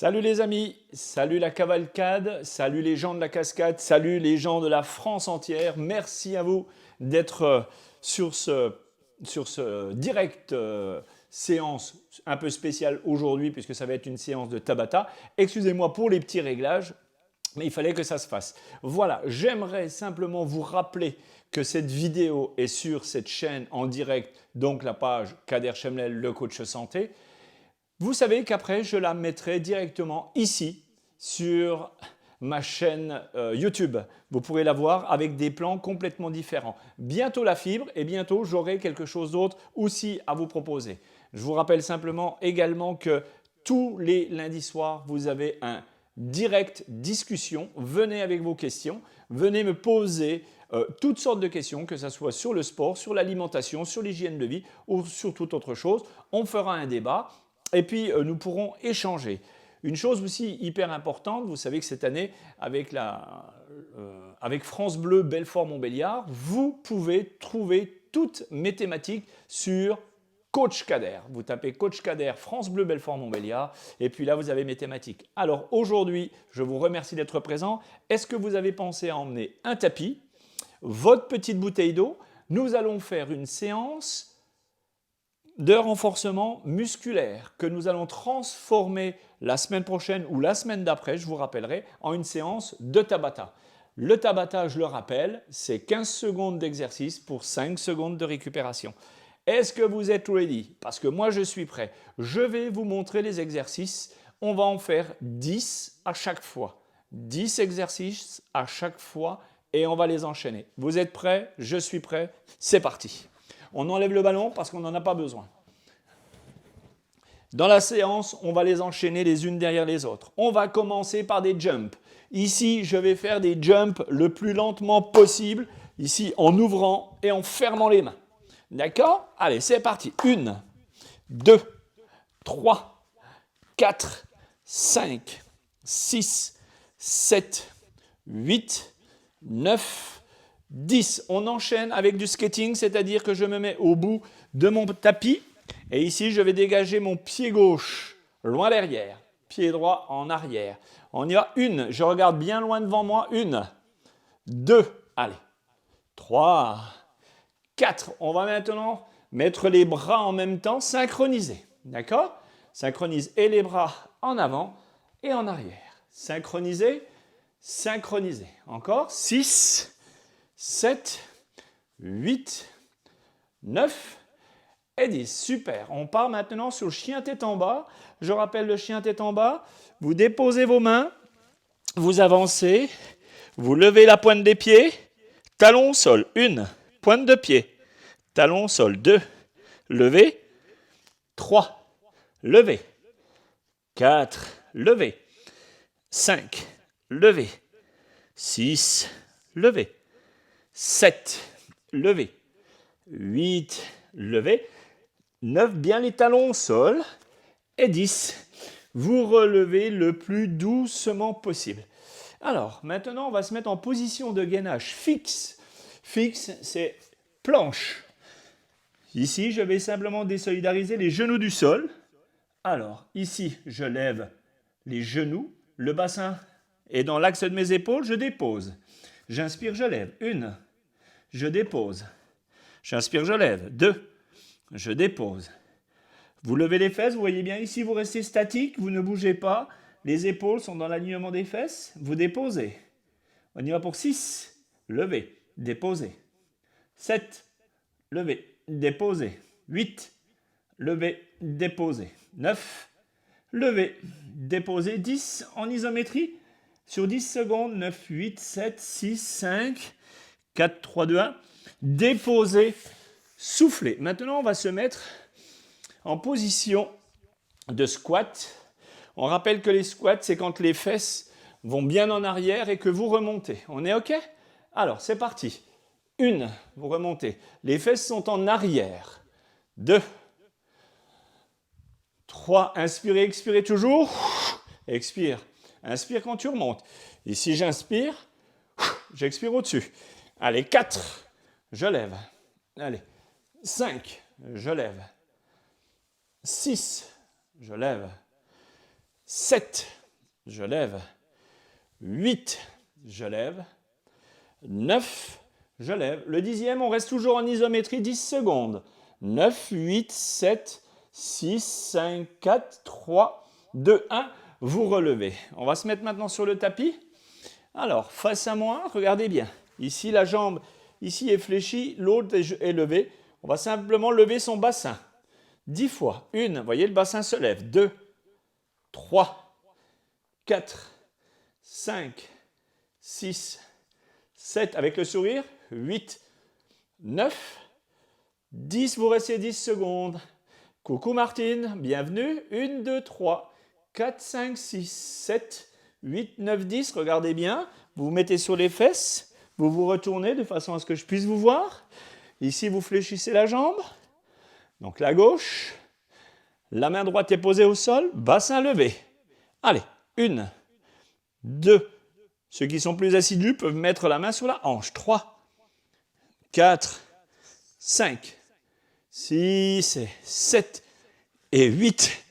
Salut les amis, salut la cavalcade, salut les gens de la cascade, salut les gens de la France entière. Merci à vous d'être sur ce direct séance un peu spéciale aujourd'hui puisque ça va être une séance de Tabata. Excusez-moi pour les petits réglages, mais il fallait que ça se fasse. Voilà, j'aimerais simplement vous rappeler que cette vidéo est sur cette chaîne en direct, donc la page Kader Chemlel, le coach santé. Vous savez qu'après, je la mettrai directement ici sur ma chaîne YouTube. Vous pourrez la voir avec des plans complètement différents. Bientôt la fibre et bientôt j'aurai quelque chose d'autre aussi à vous proposer. Je vous rappelle simplement également que tous les lundis soirs, vous avez un direct discussion. Venez avec vos questions, venez me poser toutes sortes de questions, que ce soit sur le sport, sur l'alimentation, sur l'hygiène de vie ou sur toute autre chose. On fera un débat. Et puis, nous pourrons échanger. Une chose aussi hyper importante, vous savez que cette année, avec France Bleu Belfort-Montbéliard, vous pouvez trouver toutes mes thématiques sur Coach Kader. Vous tapez Coach Kader, France Bleu Belfort-Montbéliard, et puis là, vous avez mes thématiques. Alors aujourd'hui, je vous remercie d'être présent. Est-ce que vous avez pensé à emmener un tapis, votre petite bouteille d'eau? Nous allons faire une séance de renforcement musculaire que nous allons transformer la semaine prochaine ou la semaine d'après, je vous rappellerai, en une séance de Tabata. Le Tabata, je le rappelle, c'est 15 secondes d'exercice pour 5 secondes de récupération. Est-ce que vous êtes ready? Parce que moi, je suis prêt. Je vais vous montrer les exercices. On va en faire 10 à chaque fois. 10 exercices à chaque fois et on va les enchaîner. Vous êtes prêts? Je suis prêt. C'est parti. On enlève le ballon parce qu'on n'en a pas besoin. Dans la séance, on va les enchaîner les unes derrière les autres. On va commencer par des jumps. Ici, je vais faire des jumps le plus lentement possible. Ici, en ouvrant et en fermant les mains. D'accord? Allez, c'est parti. 1, 2, 3, 4, 5, 6, 7, 8, 9, 10. On enchaîne avec du skating, c'est-à-dire que je me mets au bout de mon tapis. Et ici, je vais dégager mon pied gauche loin derrière, pied droit en arrière. On y va. 1, je regarde bien loin devant moi. 1, 2, allez. 3, 4. On va maintenant mettre les bras en même temps, synchronisés. D'accord? Synchronise et les bras en avant et en arrière. Synchronisé, synchronisé. Encore. 6, 7, 8, 9 et 10. Super. On part maintenant sur le chien tête en bas. Je rappelle le chien tête en bas. Vous déposez vos mains, vous avancez, vous levez la pointe des pieds, talon au sol. 1, pointe de pied, talon au sol. 2, levez. 3, levez. 4, levez. 5, levez. 6, levez. 7, levez. 8, levez. 9, bien les talons au sol. Et 10, vous relevez le plus doucement possible. Alors, maintenant, on va se mettre en position de gainage fixe. Fixe, c'est planche. Ici, je vais simplement désolidariser les genoux du sol. Alors, ici, je lève les genoux. Le bassin est dans l'axe de mes épaules, je dépose. J'inspire, je lève. 1, je dépose. J'inspire, je lève. 2, je dépose. Vous levez les fesses, vous voyez bien ici, vous restez statique, vous ne bougez pas. Les épaules sont dans l'alignement des fesses, vous déposez. On y va pour 6, levez, déposez. 7, levez, déposez. 8, levez, déposez. 9, levez, déposez. 10 en isométrie. Sur 10 secondes, 9, 8, 7, 6, 5, 4, 3, 2, 1. Déposez, soufflez. Maintenant, on va se mettre en position de squat. On rappelle que les squats, c'est quand les fesses vont bien en arrière et que vous remontez. On est OK? Alors, c'est parti. 1, vous remontez. Les fesses sont en arrière. 2, 3, inspirez, expirez toujours. Expire. Inspire quand tu remontes. Ici, j'inspire. J'expire au-dessus. Allez, 4, je lève. Allez, 5, je lève. 6, je lève. 7, je lève. 8, je lève. 9, je lève. Le 10e, on reste toujours en isométrie 10 secondes. 9, 8, 7, 6, 5, 4, 3, 2, 1. Vous relevez. On va se mettre maintenant sur le tapis. Alors, face à moi, regardez bien. Ici, la jambe ici est fléchie, l'autre est levée. On va simplement lever son bassin. 10 fois. 1, vous voyez, le bassin se lève. 2, 3, 4, 5, 6, 7, avec le sourire. 8, 9, 10, vous restez 10 secondes. Coucou Martine, bienvenue. 1, 2, 3, 4, 5, 6, 7, 8, 9, 10. Regardez bien. Vous vous mettez sur les fesses. Vous vous retournez de façon à ce que je puisse vous voir. Ici, vous fléchissez la jambe. Donc la gauche. La main droite est posée au sol. Bassin levé. Allez, 1, 2. Ceux qui sont plus assidus peuvent mettre la main sur la hanche. 3, 4, 5, 6, 7, et 8,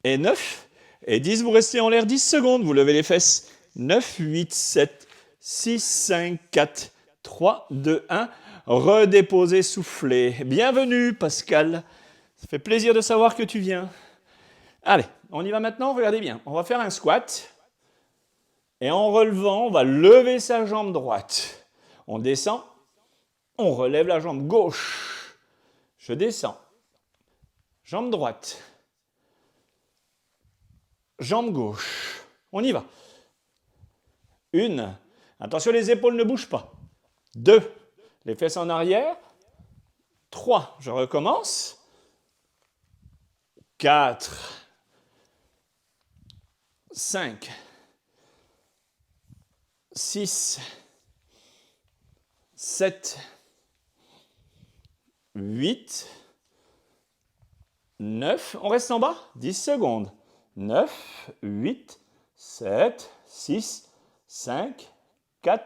et 9, et 10. Vous restez en l'air 10 secondes. Vous levez les fesses. 9, 8, 7, 6, 5, 4, 3, 2, 1. Redéposez, soufflez. Bienvenue, Pascal. Ça fait plaisir de savoir que tu viens. Allez, on y va maintenant. Regardez bien. On va faire un squat. Et en relevant, on va lever sa jambe droite. On descend. On relève la jambe gauche. Je descends. Jambe droite. Jambe gauche. On y va. 1. Attention, les épaules ne bougent pas. 2. Les fesses en arrière. 3. Je recommence. 4. 5. 6. 7. 8. 9. On reste en bas. 10 secondes. 9, 8, 7, 6, 5, 4,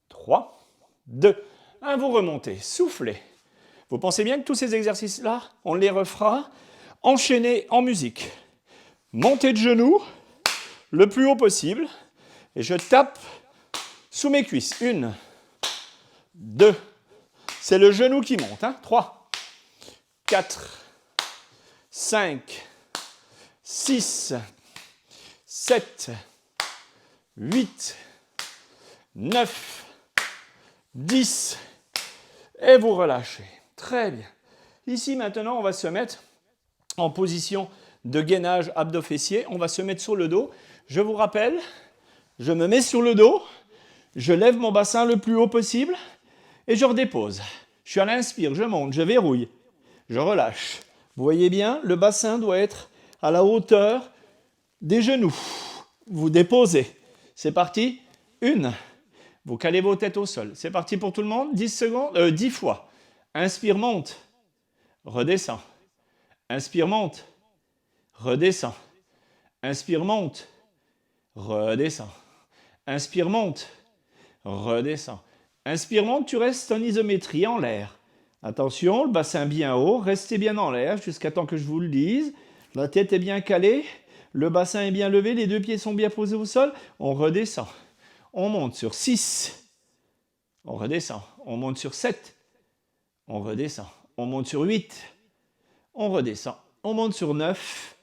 3, 2, 1. Vous remontez, soufflez. Vous pensez bien que tous ces exercices-là, on les refera enchaînés en musique. Montez de genoux, le plus haut possible, et je tape sous mes cuisses. 1, 2, c'est le genou qui monte. 3, 4, 5, 6, 7, 8, 9, 10, et vous relâchez. Très bien. Ici, maintenant, on va se mettre en position de gainage abdos-fessiers. On va se mettre sur le dos. Je vous rappelle, je me mets sur le dos, je lève mon bassin le plus haut possible et je redépose. Je suis à l'inspire, je monte, je verrouille, je relâche. Vous voyez bien, le bassin doit être à la hauteur des genoux. Vous déposez. C'est parti. 1. Vous calez vos têtes au sol. C'est parti pour tout le monde. 10 secondes, 10 fois. Inspire, monte. Redescend. Inspire, monte. Redescend. Inspire, monte. Redescend. Inspire, monte. Redescend. Inspire, monte, tu restes en isométrie en l'air. Attention, le bassin bien haut, restez bien en l'air jusqu'à temps que je vous le dise. La tête est bien calée, le bassin est bien levé, les deux pieds sont bien posés au sol. On redescend. On monte sur 6. On redescend. On monte sur 7. On redescend. On monte sur 8. On redescend. On monte sur 9.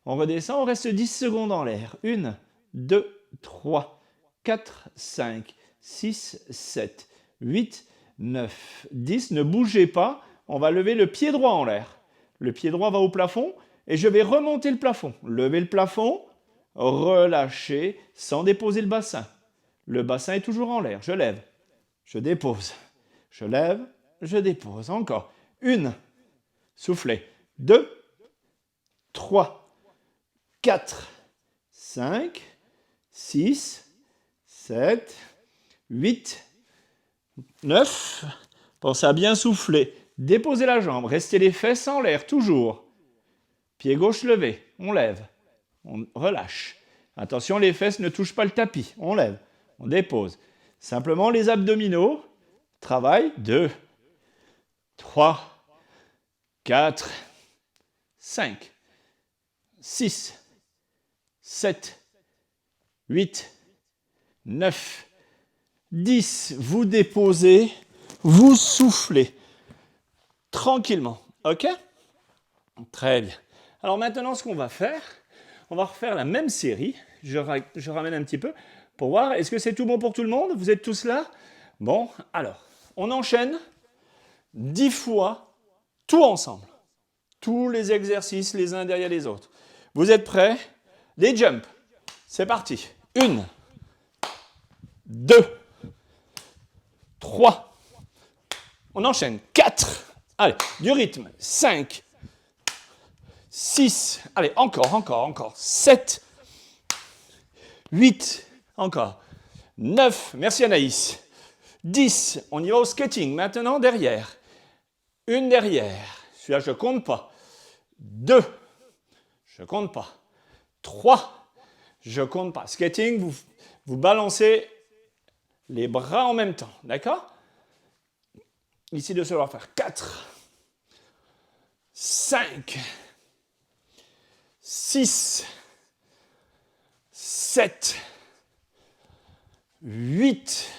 On redescend. On reste 10 secondes en l'air. 1, 2, 3, 4, 5, 6, 7, 8, 9, 10. Ne bougez pas. On va lever le pied droit en l'air. Le pied droit va au plafond. Et je vais remonter le plafond. Lever le plafond, relâcher sans déposer le bassin. Le bassin est toujours en l'air. Je lève, je dépose. Je lève, je dépose. Encore. 1, soufflez. 2, 3, 4, 5, 6, 7, 8, 9. Pensez à bien souffler. Déposez la jambe. Restez les fesses en l'air, toujours. Pied gauche levé, on lève, on relâche. Attention, les fesses ne touchent pas le tapis. On lève, on dépose. Simplement les abdominaux travaillent. 2, 3, 4, 5, 6, 7, 8, 9, 10. Vous déposez, vous soufflez. Tranquillement. OK? Très bien. Alors maintenant, ce qu'on va faire, on va refaire la même série. Je ramène un petit peu pour voir, est-ce que c'est tout bon pour tout le monde? Vous êtes tous là? Bon, alors, on enchaîne 10 fois tout ensemble. Tous les exercices les uns derrière les autres. Vous êtes prêts? Les jumps. C'est parti. 1, 2, 3. On enchaîne. 4. Allez, du rythme. 5, 6. Allez, encore. 7, 8. Encore. 9. Merci Anaïs. 10. On y va au skating. Maintenant, derrière. Une derrière. Celui-là, je ne compte pas. 2. Je ne compte pas. 3. Je ne compte pas. Skating, vous balancez les bras en même temps. D'accord? Ici, de savoir faire 4, 5, 6, 7, 8,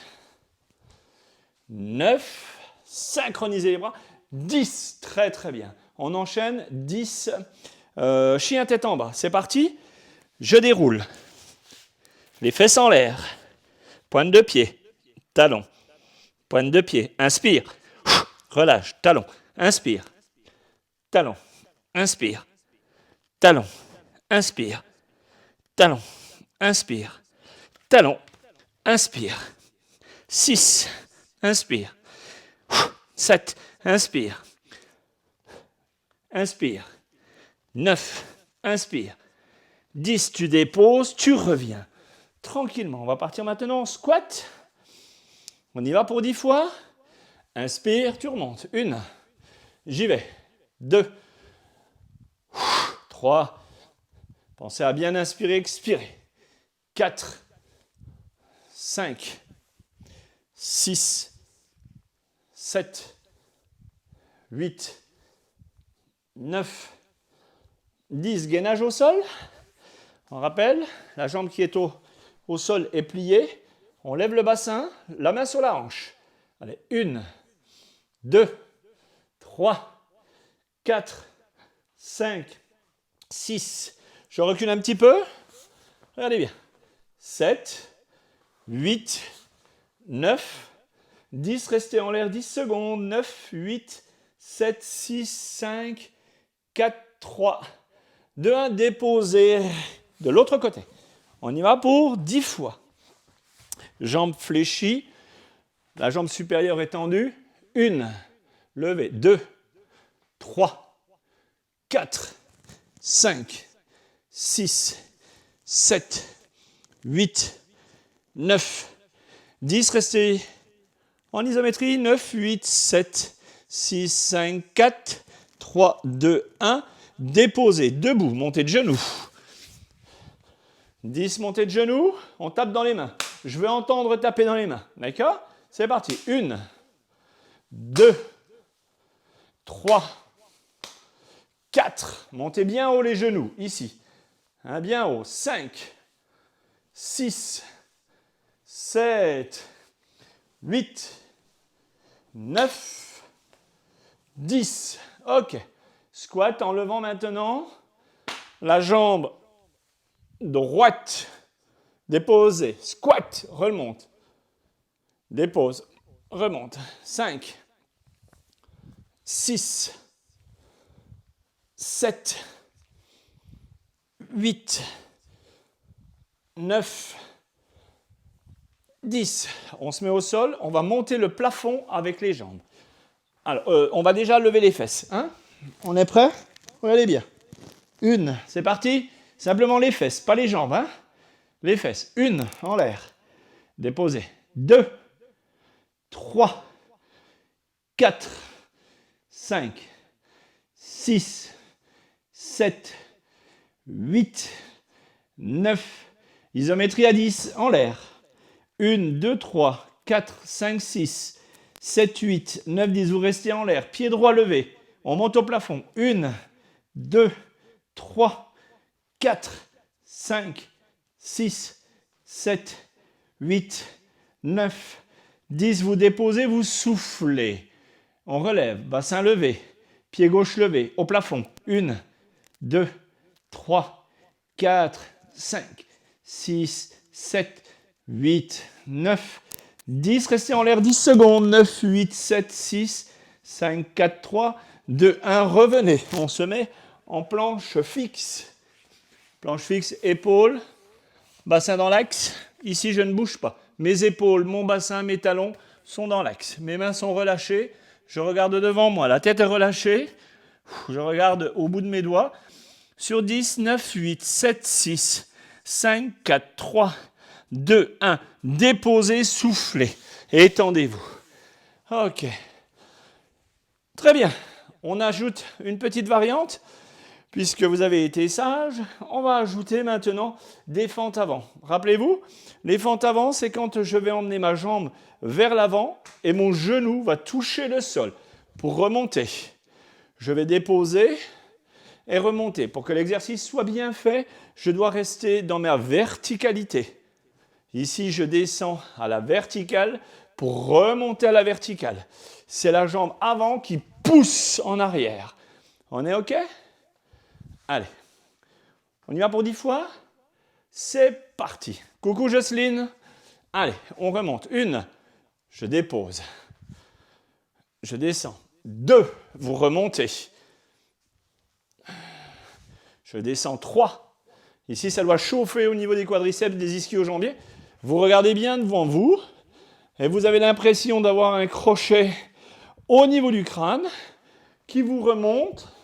9, synchronisez les bras, 10, très très bien. On enchaîne, 10, chien tête en bas, c'est parti. Je déroule, les fesses en l'air, pointe de pied, talon, pointe de pied, inspire, relâche, talon, inspire, talon, inspire, talon, inspire, talon, inspire, talon, inspire, 6, inspire, 7, inspire, inspire, 9, inspire, 10, tu déposes, tu reviens. Tranquillement, on va partir maintenant en squat. On y va pour 10 fois. Inspire, tu remontes. 1, j'y vais. 2, 3, pensez à bien inspirer, expirer. 4, 5, 6, 7, 8, 9, 10. Gainage au sol. On rappelle, la jambe qui est au sol est pliée. On lève le bassin, la main sur la hanche. Allez, 1, 2, 3, 4, 5, 6. Je recule un petit peu. Regardez bien. 7, 8, 9, 10. Restez en l'air 10 secondes. 9, 8, 7, 6, 5, 4, 3, 2, 1. Déposez de l'autre côté. On y va pour 10 fois. Jambes fléchies. La jambe supérieure est tendue. 1, levez. 2, 3, 4, 5, 6, 7, 8, 9, 10. Restez en isométrie. 9, 8, 7, 6, 5, 4, 3, 2, 1. Déposez. Debout. Montez de genoux. 10, montée de genoux. On tape dans les mains. Je veux entendre taper dans les mains. D'accord? C'est parti. 1, 2, 3, 4. Montez bien haut les genoux. Ici. Bien haut. 5, 6, 7, 8, 9, 10. OK. Squat en levant maintenant la jambe droite. Déposez. Squat. Remonte. Dépose. Remonte. 5, 6, 7, 8, 9, 10. On se met au sol. On va monter le plafond avec les jambes. Alors, on va déjà lever les fesses. Hein? On est prêt? Regardez bien. 1, c'est parti. Simplement les fesses, pas les jambes. Hein? Les fesses. 1 en l'air. Déposez. 2, 3, 4, 5, 6, 7, 8, 9. Isométrie à 10 en l'air. 1, 2, 3, 4, 5, 6, 7, 8, 9, 10. Vous restez en l'air. Pied droit levé. On monte au plafond. 1, 2, 3, 4, 5, 6, 7, 8, 9, 10. Vous déposez, vous soufflez. On relève, bassin levé, pied gauche levé, au plafond. 1, 2, 3, 4, 5, 6, 7, 8, 9, 10. Restez en l'air 10 secondes. 9, 8, 7, 6, 5, 4, 3, 2, 1. Revenez. On se met en planche fixe. Planche fixe, épaules, bassin dans l'axe. Ici, je ne bouge pas. Mes épaules, mon bassin, mes talons sont dans l'axe. Mes mains sont relâchées. Je regarde devant moi. La tête est relâchée. Je regarde au bout de mes doigts. Sur 10, 9, 8, 7, 6, 5, 4, 3, 2, 1. Déposez, soufflez. Étendez-vous. OK. Très bien. On ajoute une petite variante. Puisque vous avez été sage, on va ajouter maintenant des fentes avant. Rappelez-vous, les fentes avant, c'est quand je vais emmener ma jambe vers l'avant et mon genou va toucher le sol pour remonter. Je vais déposer et remonter. Pour que l'exercice soit bien fait, je dois rester dans ma verticalité. Ici, je descends à la verticale pour remonter à la verticale. C'est la jambe avant qui pousse en arrière. On est OK ? Allez, on y va pour 10 fois. C'est parti. Coucou Jocelyne. Allez, on remonte. 1, je dépose. Je descends. 2, vous remontez. Je descends. 3. Ici, ça doit chauffer au niveau des quadriceps, des ischio-jambiers. Vous regardez bien devant vous et vous avez l'impression d'avoir un crochet au niveau du crâne qui vous remonte.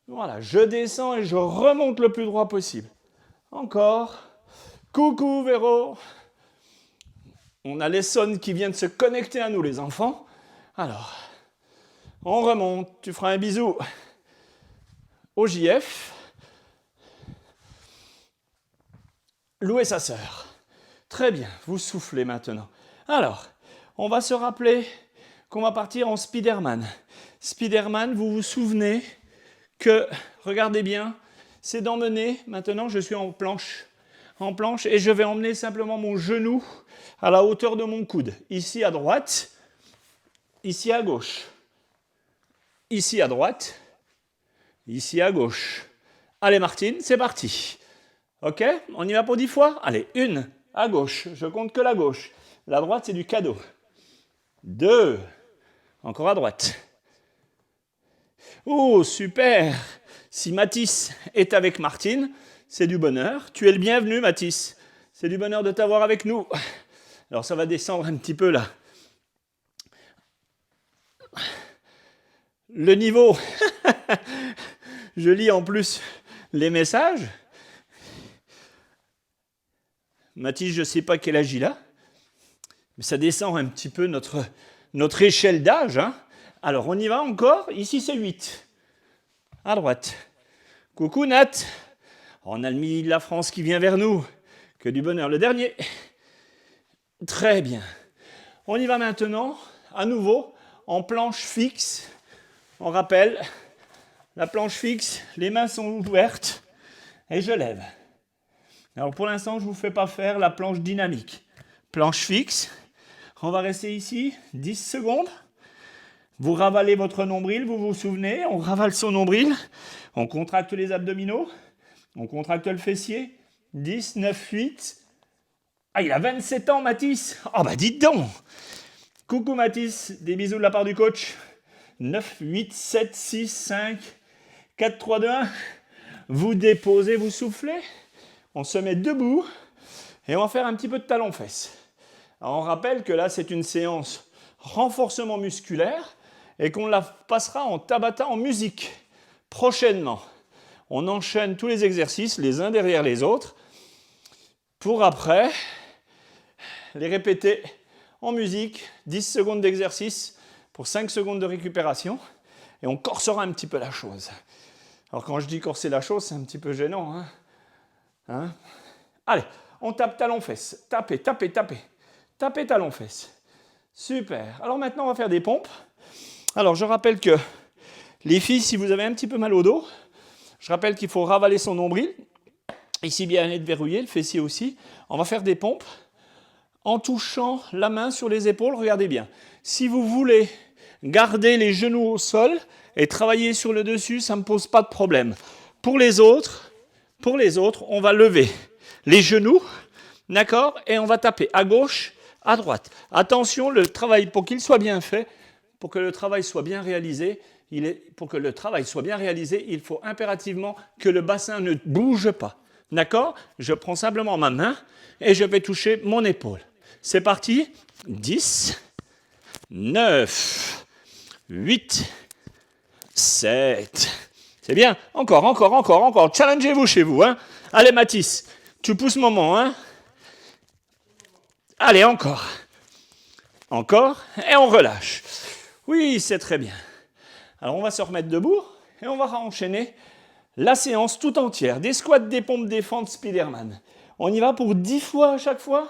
Voilà, je descends et je remonte le plus droit possible. Encore. Coucou Véro. On a l'Essonne qui vient de se connecter à nous, les enfants. Alors, on remonte. Tu feras un bisou au JF. Lou et sa sœur. Très bien, vous soufflez maintenant. Alors, on va se rappeler qu'on va partir en Spiderman. Spiderman, vous vous souvenez que, regardez bien, c'est d'emmener, maintenant je suis en planche, et je vais emmener simplement mon genou à la hauteur de mon coude. Ici à droite, ici à gauche, ici à droite, ici à gauche. Allez Martine, c'est parti. OK, on y va pour 10 fois. Allez, 1, à gauche, je compte que la gauche. La droite, c'est du cadeau. 2, encore à droite. Oh, super! Si Mathis est avec Martine, c'est du bonheur. Tu es le bienvenu, Mathis. C'est du bonheur de t'avoir avec nous. Alors, ça va descendre un petit peu là. Le niveau. Je lis en plus les messages. Mathis, je ne sais pas quel âge il a, mais ça descend un petit peu notre échelle d'âge, hein. Alors, on y va encore. Ici, c'est 8. À droite. Coucou, Nat. On a le midi de la France qui vient vers nous. Que du bonheur. Le dernier. Très bien. On y va maintenant, à nouveau, en planche fixe. On rappelle, la planche fixe, les mains sont ouvertes et je lève. Alors, pour l'instant, je ne vous fais pas faire la planche dynamique. Planche fixe. On va rester ici 10 secondes. Vous ravalez votre nombril, vous vous souvenez, on ravale son nombril, on contracte les abdominaux, on contracte le fessier. 10, 9, 8. Ah, il a 27 ans, Mathis. Ah, bah dites donc. Coucou, Mathis. Des bisous de la part du coach. 9, 8, 7, 6, 5, 4, 3, 2, 1. Vous déposez, vous soufflez. On se met debout et on va faire un petit peu de talons-fesses. Alors, on rappelle que là, c'est une séance renforcement musculaire et qu'on la passera en Tabata en musique prochainement. On enchaîne tous les exercices les uns derrière les autres pour après les répéter en musique, 10 secondes d'exercice pour 5 secondes de récupération et on corsera un petit peu la chose. Alors quand je dis corser la chose, c'est un petit peu gênant. Hein. Allez, on tape talons-fesses. Tapez, tapez, tapez. Tapez talons-fesses. Super. Alors maintenant, on va faire des pompes. Alors je rappelle que les filles, si vous avez un petit peu mal au dos, je rappelle qu'il faut ravaler son nombril. Ici, bien être verrouillé, le fessier aussi. On va faire des pompes en touchant la main sur les épaules. Regardez bien. Si vous voulez garder les genoux au sol et travailler sur le dessus, ça ne me pose pas de problème. Pour les autres, on va lever les genoux, d'accord, et on va taper à gauche, à droite. Attention, le travail, pour qu'il soit bien fait, pour que le travail soit bien réalisé, il faut impérativement que le bassin ne bouge pas. D'accord? Je prends simplement ma main et je vais toucher mon épaule. C'est parti. 10, 9, 8, 7. C'est bien. Encore. Challengez-vous chez vous. Hein? Allez, Mathis, tu pousses moment. Hein? Allez, encore. Et on relâche. Oui, c'est très bien. Alors, on va se remettre debout et on va enchaîner la séance tout entière. Des squats, des pompes, des fentes, Spiderman. On y va pour 10 fois à chaque fois?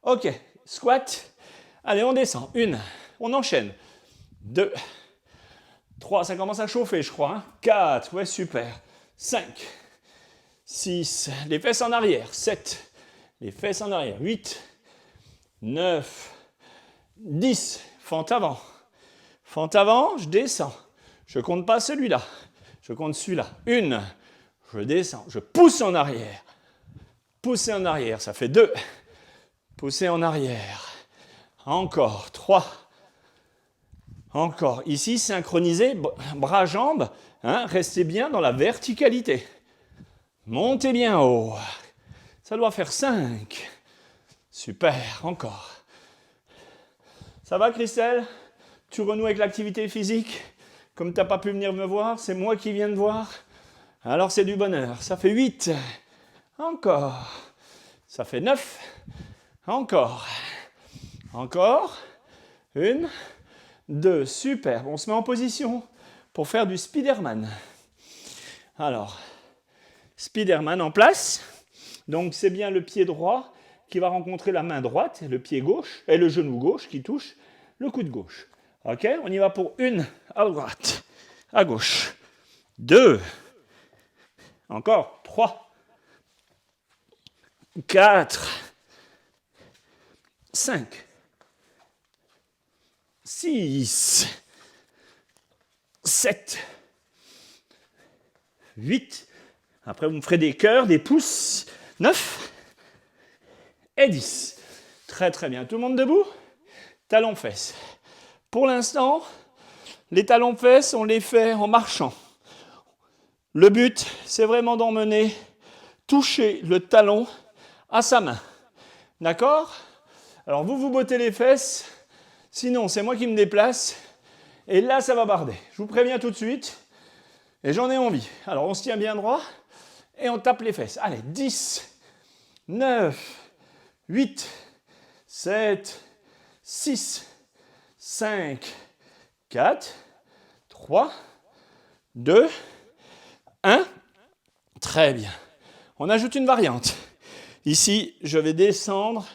Ok, squat. Allez, on descend. 1, on enchaîne. 2, 3, ça commence à chauffer, je crois. Hein. 4, ouais, super. 5, 6, les fesses en arrière. 7, les fesses en arrière. 8, 9, 10, fente avant. Fente avant, je descends. Je compte pas celui-là. Je compte celui-là. 1, je descends. Je pousse en arrière. Pousser en arrière, ça fait 2. Pousser en arrière. Encore 3. Encore. Ici, synchronisé, bras-jambes. Hein, restez bien dans la verticalité. Montez bien haut. Ça doit faire 5. Super. Encore. Ça va, Christelle? Tu renoues avec l'activité physique? Comme tu n'as pas pu venir me voir, c'est moi qui viens de voir. Alors c'est du bonheur. Ça fait 8. Encore. Ça fait 9. Encore. 1, 2. Super. On se met en position pour faire du Spiderman. Alors, Spiderman en place. Donc c'est bien le pied droit qui va rencontrer la main droite, et le pied gauche, et le genou gauche qui touche le coude gauche. Ok, on y va pour 1 à droite, à gauche. 2. Encore. 3. 4. 5. 6. 7. 8. Après, vous me ferez des cœurs, des pouces. 9. Et 10. Très, très bien. Tout le monde debout? Talons-fesses. Pour l'instant, les talons-fesses, on les fait en marchant. Le but, c'est vraiment d'emmener, toucher le talon à sa main. D'accord? Alors, vous bottez les fesses. Sinon, c'est moi qui me déplace. Et là, ça va barder. Je vous préviens tout de suite. Et j'en ai envie. Alors, on se tient bien droit. Et on tape les fesses. Allez, 10, 9, 8, 7, 6, 5, 4, 3, 2, 1. Très bien. On ajoute une variante. Ici, je vais descendre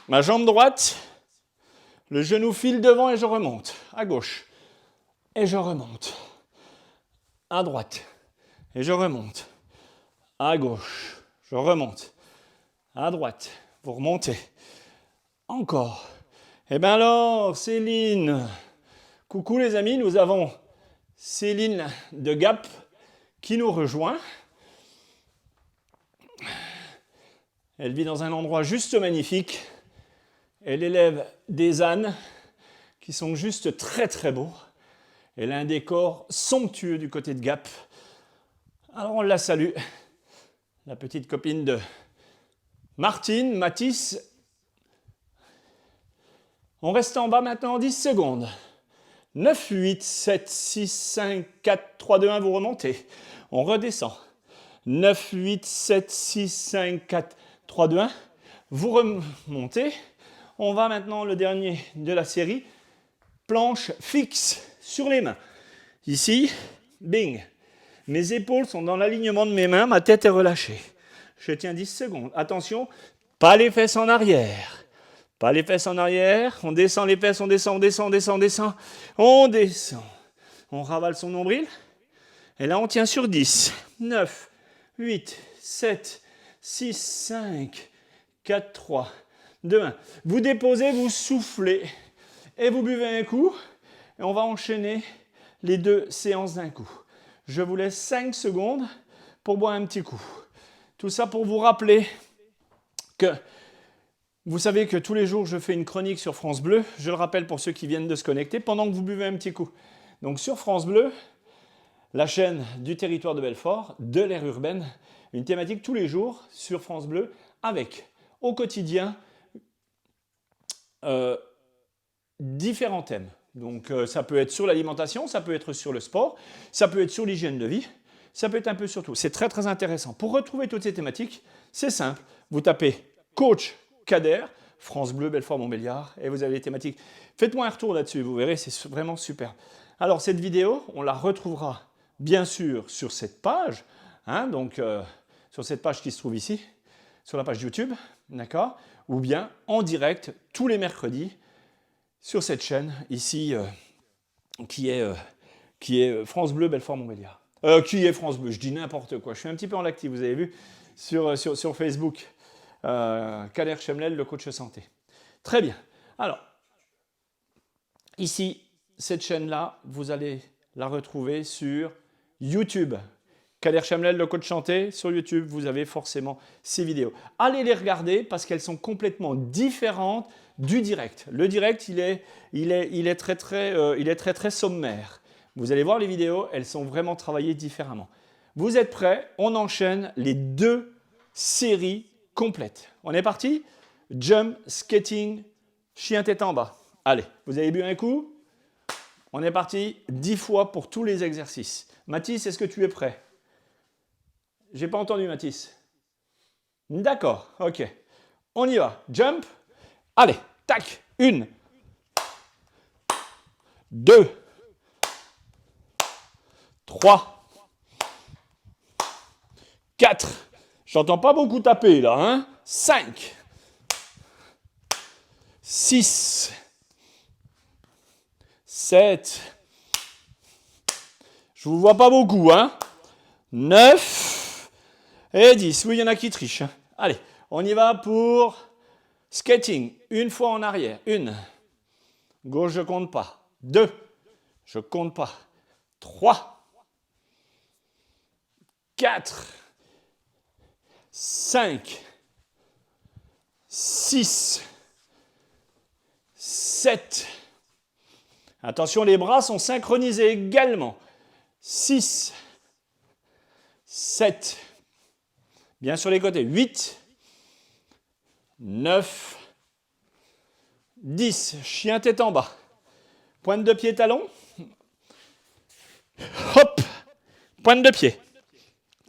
ma jambe droite, le genou file devant et je remonte. À gauche. Et je remonte. À droite. Et je remonte. À gauche. Je remonte. À droite. Vous remontez. Encore. Eh bien alors, Céline. Coucou les amis, nous avons Céline de Gap qui nous rejoint. Elle vit dans un endroit juste magnifique. Elle élève des ânes qui sont juste très très beaux. Elle a un décor somptueux du côté de Gap. Alors on la salue. La petite copine de Martine, Mathis. On reste en bas maintenant 10 secondes. 9, 8, 7, 6, 5, 4, 3, 2, 1, vous remontez. On redescend. 9, 8, 7, 6, 5, 4, 3, 2, 1. Vous remontez. On va maintenant, le dernier de la série, planche fixe sur les mains. Ici, bing. Mes épaules sont dans l'alignement de mes mains, ma tête est relâchée. Je tiens 10 secondes. Attention, pas les fesses en arrière. Pas les fesses en arrière. On descend les fesses, on descend, on descend, on descend, on descend. On descend. On ravale son nombril. Et là, on tient sur 10. 9, 8, 7, 6, 5, 4, 3, 2, 1. Vous déposez, vous soufflez et vous buvez un coup. Et on va enchaîner les 2 séances d'un coup. Je vous laisse 5 secondes pour boire un petit coup. Tout ça pour vous rappeler que vous savez que tous les jours, je fais une chronique sur France Bleu. Je le rappelle pour ceux qui viennent de se connecter, pendant que vous buvez un petit coup. Donc sur France Bleu, la chaîne du territoire de Belfort, de l'aire urbaine, une thématique tous les jours sur France Bleu, avec au quotidien différents thèmes. Donc ça peut être sur l'alimentation, ça peut être sur le sport, ça peut être sur l'hygiène de vie, ça peut être un peu sur tout. C'est très très intéressant. Pour retrouver toutes ces thématiques, c'est simple. Vous tapez coach Kader, France Bleu, Belfort-Montbéliard, et vous avez les thématiques. Faites-moi un retour là-dessus, vous verrez, c'est vraiment super. Alors cette vidéo, on la retrouvera bien sûr sur cette page, hein, donc sur cette page qui se trouve ici, sur la page YouTube, d'accord, ou bien en direct tous les mercredis sur cette chaîne ici qui est France Bleu, Belfort-Montbéliard. Qui est France Bleu, je dis n'importe quoi, je suis un petit peu en l'actif, vous avez vu, sur Facebook. Kader Chemlel, le coach santé. Très bien. Alors, ici, cette chaîne-là, vous allez la retrouver sur YouTube. Kader Chemlel, le coach santé, sur YouTube, vous avez forcément ces vidéos. Allez les regarder parce qu'elles sont complètement différentes du direct. Le direct, il est très très sommaire. Vous allez voir les vidéos, elles sont vraiment travaillées différemment. Vous êtes prêts? On enchaîne les 2 séries complète. On est parti? Jump, skating, chien tête en bas. Allez, vous avez bu un coup? On est parti 10 fois pour tous les exercices. Mathis, est-ce que tu es prêt? J'ai pas entendu Mathis. D'accord, ok. On y va. Jump. Allez, tac. 1, 2, 3, 4. J'entends pas beaucoup taper là, hein? 5, 6, 7, je vous vois pas beaucoup, hein? 9 et 10. Oui, il y en a qui trichent. Hein. Allez, on y va pour skating. Une fois en arrière. 1. Gauche, je compte pas. 2. Je compte pas. 3. 4. 5, 6, 7. Attention, les bras sont synchronisés également. 6, 7. Bien sur les côtés. 8, 9, 10. Chien tête en bas. Pointe de pied, talon. Hop. Pointe de pied.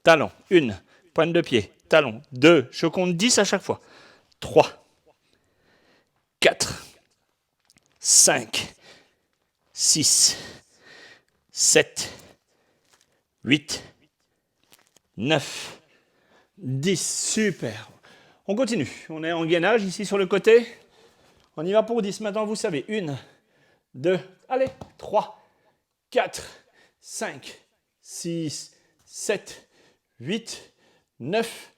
Talon. 1. Pointe de pied. Talon. 2. Je compte 10 à chaque fois. 3. 4. 5. 6. 7. 8. 9. 10. Super. On continue. On est en gainage ici sur le côté. On y va pour 10. Maintenant, vous savez. 1, 2, allez. 3, 4, 5, 6, 7, 8, 9,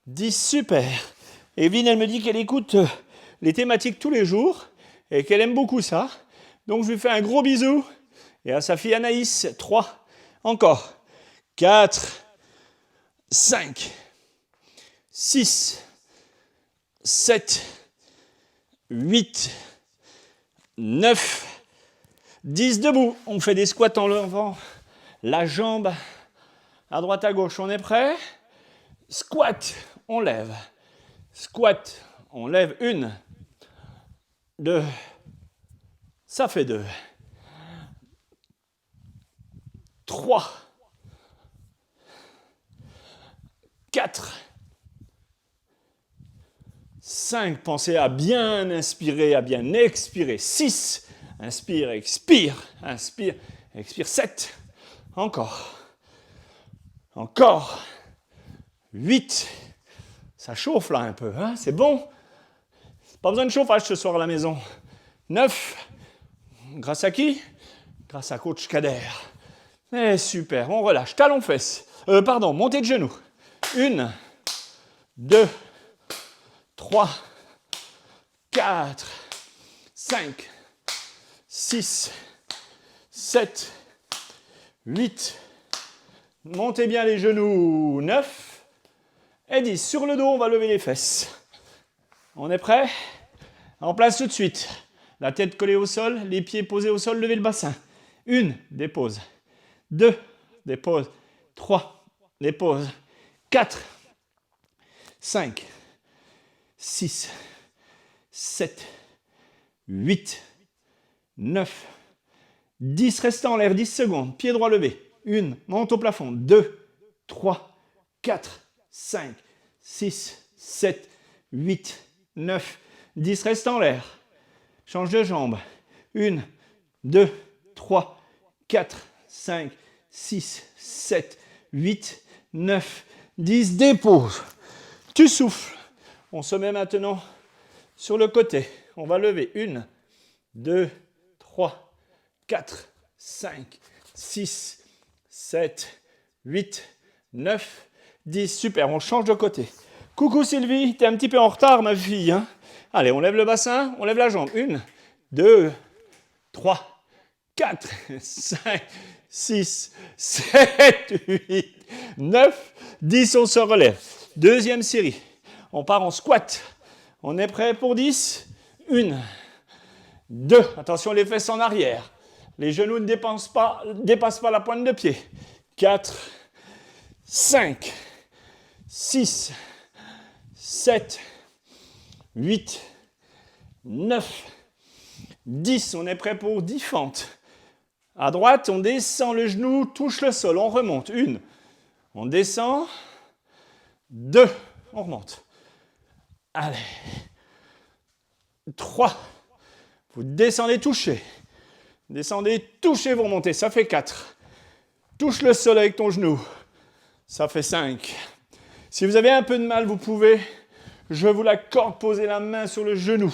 10. Super. Evelyne, elle me dit qu'elle écoute les thématiques tous les jours et qu'elle aime beaucoup ça. Donc, je lui fais un gros bisou. Et à sa fille Anaïs, 3. Encore. 4, 5, 6, 7, 8, 9, 10 debout. On fait des squats en levant la jambe à droite à gauche. On est prêt? Squat, on lève. Squat, on lève. 1, 2, ça fait 2. 3, 4, 5, pensez à bien inspirer, à bien expirer. 6, inspire, expire, inspire, expire. 7, encore, encore. 8, ça chauffe là un peu, hein? C'est bon? Pas besoin de chauffage ce soir à la maison. 9, grâce à qui? Grâce à coach Kader. Eh, super, on relâche. Talon-fesse. Montée de genoux. 1, 2, 3, 4, 5, 6, 7, 8. Montez bien les genoux. 9 et 10. Sur le dos, on va lever les fesses. On est prêt? En place tout de suite. La tête collée au sol, les pieds posés au sol, levez le bassin. 1, dépose. 2, dépose. 3, dépose. 4, 5, 6, 7, 8, 9, 10. Restez en l'air, 10 secondes. Pied droit levé. 1, monte au plafond. 2, 3, 4, 5, 6, 7, 8, 9, 10. Reste en l'air. Change de jambe. 1, 2, 3, 4, 5, 6, 7, 8, 9, 10. Dépose. Tu souffles. On se met maintenant sur le côté. On va lever. 1, 2, 3, 4, 5, 6, 7, 8, 9, 10. Super, on change de côté. Coucou Sylvie, t'es un petit peu en retard ma fille. Hein? Allez, on lève le bassin, on lève la jambe. 1, 2, 3, 4, 5, 6, 7, 8, 9, 10. On se relève. Deuxième série. On part en squat. On est prêt pour 10. 1, 2. Attention les fesses en arrière. Les genoux ne dépassent pas la pointe de pied. 4, 5, 6, 7, 8, 9, 10. On est prêt pour 10 fentes. À droite, on descend le genou, touche le sol, on remonte. 1, on descend. 2, on remonte. Allez. 3, vous descendez, touchez. Descendez, touchez, vous remontez. Ça fait 4. Touche le sol avec ton genou. Ça fait 5. Si vous avez un peu de mal, vous pouvez, je vous l'accorde, poser la main sur le genou.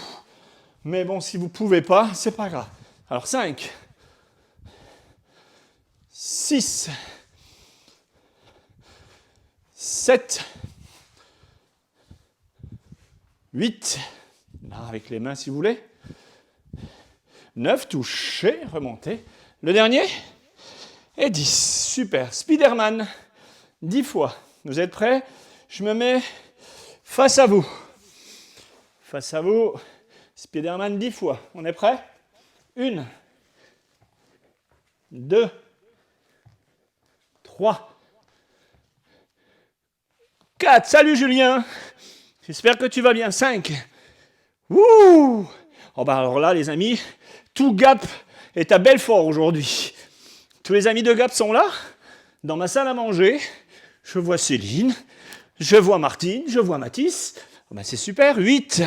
Mais bon, si vous ne pouvez pas, c'est pas grave. Alors 5, 6, 7, 8, là avec les mains si vous voulez. 9, touchez, remontez. Le dernier et 10. Super. Spiderman, 10 fois. Vous êtes prêts? Je me mets face à vous. Face à vous. Spiderman 10 fois. On est prêts? 1, 2, 3, 4. Salut Julien. J'espère que tu vas bien. 5. Ouh! Oh bah alors là les amis, tout Gap est à Belfort aujourd'hui. Tous les amis de Gap sont là, dans ma salle à manger. Je vois Céline, je vois Martine, je vois Mathis. Oh bah c'est super. 8.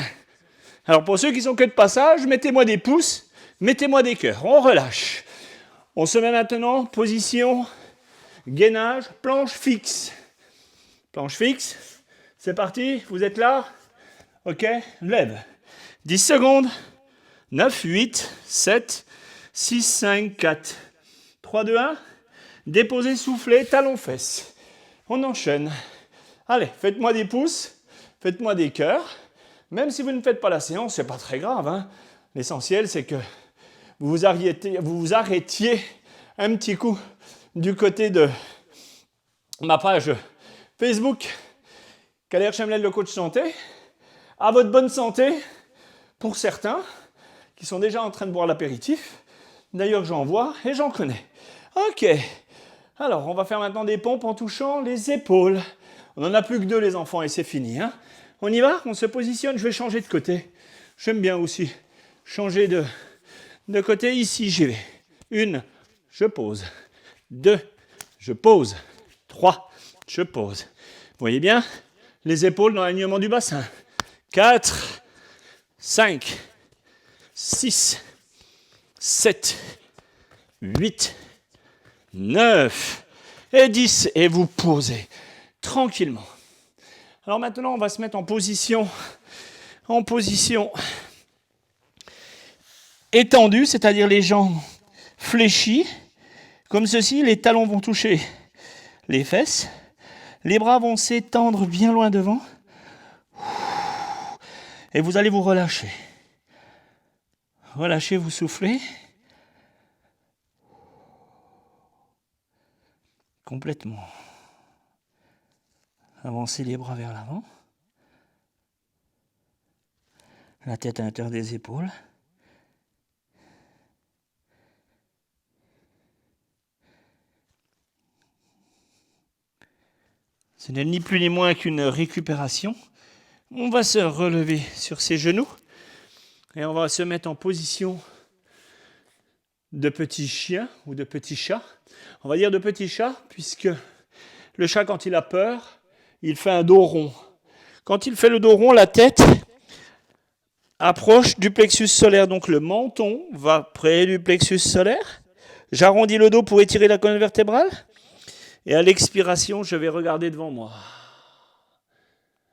Alors pour ceux qui sont que de passage, mettez-moi des pouces, mettez-moi des cœurs. On relâche. On se met maintenant position gainage, planche fixe. Planche fixe. C'est parti, vous êtes là? Ok, lève. 10 secondes. 9, 8, 7, 6, 5, 4, 3, 2, 1. Déposez, soufflez, talons fesses. On enchaîne. Allez, faites-moi des pouces, faites-moi des cœurs. Même si vous ne faites pas la séance, c'est pas très grave. Hein. L'essentiel, c'est que vous vous arrêtiez un petit coup du côté de ma page Facebook, Kader Chemlel, le coach santé. À votre bonne santé, pour certains qui sont déjà en train de boire l'apéritif. D'ailleurs, j'en vois et j'en connais. Ok. Alors, on va faire maintenant des pompes en touchant les épaules. On n'en a plus que 2, les enfants, et c'est fini. Hein. On y va? On se positionne. Je vais changer de côté. J'aime bien aussi changer de côté. Ici, j'y vais. 1, je pose. 2, je pose. 3, je pose. Vous voyez bien? Les épaules dans l'alignement du bassin. 4, 5, 6, 7, 8, 9 et 10. Et vous posez tranquillement. Alors maintenant, on va se mettre en position étendue, c'est-à-dire les jambes fléchies. Comme ceci, les talons vont toucher les fesses. Les bras vont s'étendre bien loin devant. Et vous allez vous relâcher. Relâchez, vous soufflez. Complètement. Avancez les bras vers l'avant. La tête à l'intérieur des épaules. Ce n'est ni plus ni moins qu'une récupération. On va se relever sur ses genoux et on va se mettre en position de petit chien ou de petit chat. On va dire de petit chat puisque le chat, quand il a peur, il fait un dos rond. Quand il fait le dos rond, la tête approche du plexus solaire. Donc le menton va près du plexus solaire. J'arrondis le dos pour étirer la colonne vertébrale. Et à l'expiration, je vais regarder devant moi.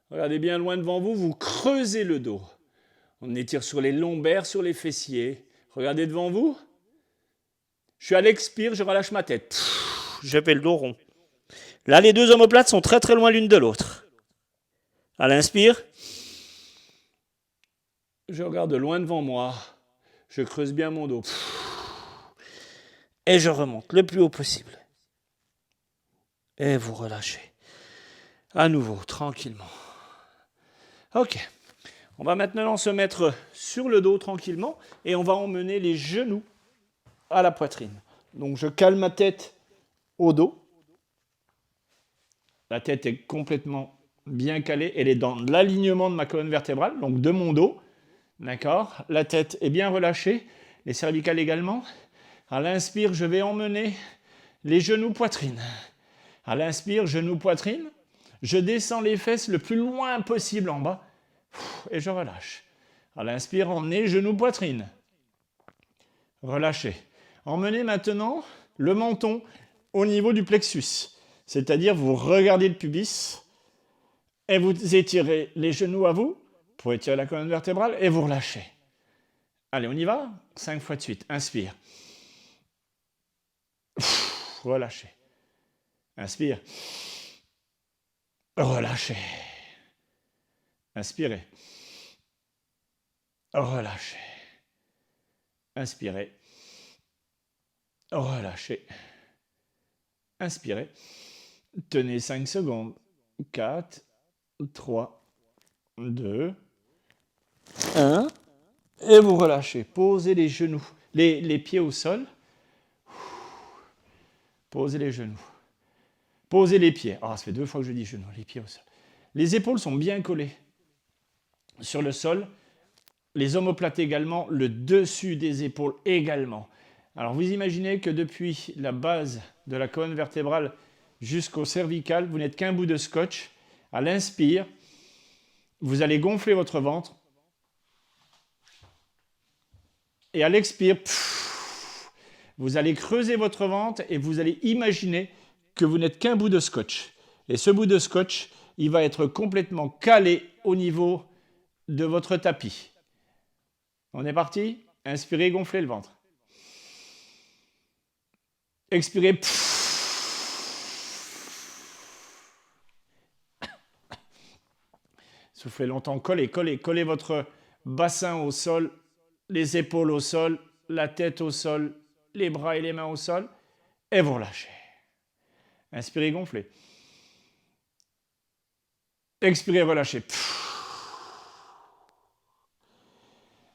Regardez bien loin devant vous, vous creusez le dos. On étire sur les lombaires, sur les fessiers. Regardez devant vous. Je suis à l'expire, je relâche ma tête. Je fais le dos rond. Là, les deux omoplates sont très très loin l'une de l'autre. À l'inspire, je regarde loin devant moi. Je creuse bien mon dos. Et je remonte le plus haut possible. Et vous relâchez. À nouveau, tranquillement. Ok. On va maintenant se mettre sur le dos tranquillement et on va emmener les genoux à la poitrine. Donc je cale ma tête au dos. La tête est complètement bien calée. Elle est dans l'alignement de ma colonne vertébrale, donc de mon dos. D'accord ? La tête est bien relâchée. Les cervicales également. À l'inspire, je vais emmener les genoux poitrine. À l'inspire, genoux poitrine. Je descends les fesses le plus loin possible en bas. Et je relâche. À l'inspire, emmenez genoux poitrine. Relâchez. Emmenez maintenant le menton au niveau du plexus. C'est-à-dire, vous regardez le pubis et vous étirez les genoux à vous pour étirer la colonne vertébrale et vous relâchez. Allez, on y va 5 fois de suite. Inspire. Relâchez. Inspire. Relâchez. Inspirez. Relâchez. Inspirez. Relâchez. Inspirez. Tenez 5 secondes. 4, 3, 2, 1. Et vous relâchez. Posez les genoux, les pieds au sol. Posez les genoux. Posez les pieds. Ah, ça fait 2 fois que je dis genoux, les pieds au sol. Les épaules sont bien collées sur le sol. Les omoplates également, le dessus des épaules également. Alors vous imaginez que depuis la base de la colonne vertébrale jusqu'au cervical, vous n'êtes qu'un bout de scotch. À l'inspire, vous allez gonfler votre ventre. Et à l'expire, vous allez creuser votre ventre et vous allez imaginer que vous n'êtes qu'un bout de scotch. Et ce bout de scotch, il va être complètement calé au niveau de votre tapis. On est parti ? Inspirez, gonflez le ventre. Expirez. Soufflez longtemps, collez votre bassin au sol, les épaules au sol, la tête au sol, les bras et les mains au sol, et vous relâchez. Inspirez, gonflez. Expirez, relâchez.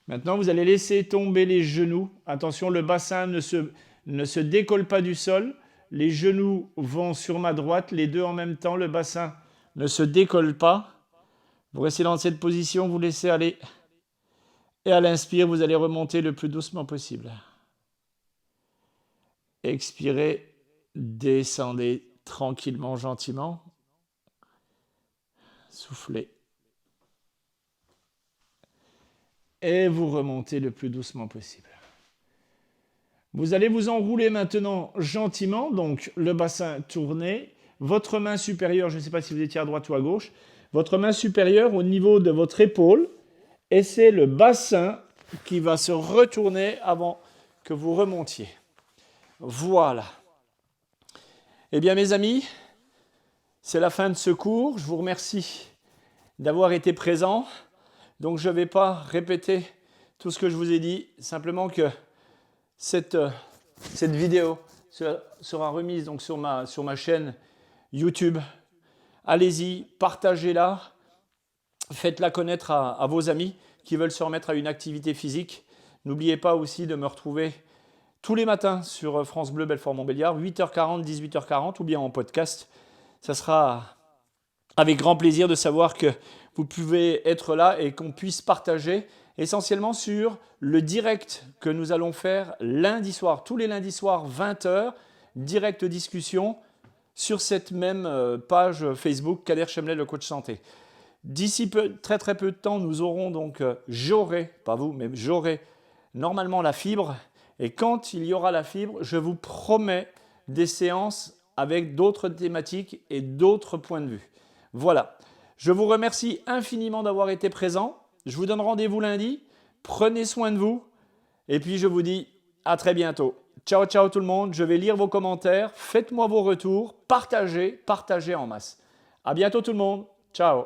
Maintenant, vous allez laisser tomber les genoux. Attention, le bassin ne se décolle pas du sol. Les genoux vont sur ma droite, les deux en même temps. Le bassin ne se décolle pas. Vous restez dans cette position, vous laissez aller. Et à l'inspire, vous allez remonter le plus doucement possible. Expirez, descendez tranquillement, gentiment. Soufflez. Et vous remontez le plus doucement possible. Vous allez vous enrouler maintenant gentiment, donc le bassin tourné, votre main supérieure, je ne sais pas si vous étiez à droite ou à gauche, votre main supérieure au niveau de votre épaule, et c'est le bassin qui va se retourner avant que vous remontiez. Voilà. Eh bien mes amis, c'est la fin de ce cours. Je vous remercie d'avoir été présents. Donc je ne vais pas répéter tout ce que je vous ai dit, simplement que cette vidéo sera remise donc sur ma chaîne YouTube. Allez-y, partagez-la, faites-la connaître à vos amis qui veulent se remettre à une activité physique. N'oubliez pas aussi de me retrouver tous les matins sur France Bleu Belfort-Montbéliard, 8h40, 18h40 ou bien en podcast. Ça sera avec grand plaisir de savoir que vous pouvez être là et qu'on puisse partager essentiellement sur le direct que nous allons faire lundi soir, tous les lundis soirs, 20h, direct discussion sur cette même page Facebook Kader Chemlet, le coach santé. D'ici très très peu de temps, nous aurons donc, j'aurai normalement la fibre. Et quand il y aura la fibre, je vous promets des séances avec d'autres thématiques et d'autres points de vue. Voilà. Je vous remercie infiniment d'avoir été présent. Je vous donne rendez-vous lundi. Prenez soin de vous. Et puis je vous dis à très bientôt. Ciao, ciao tout le monde. Je vais lire vos commentaires. Faites-moi vos retours. Partagez en masse. À bientôt tout le monde. Ciao.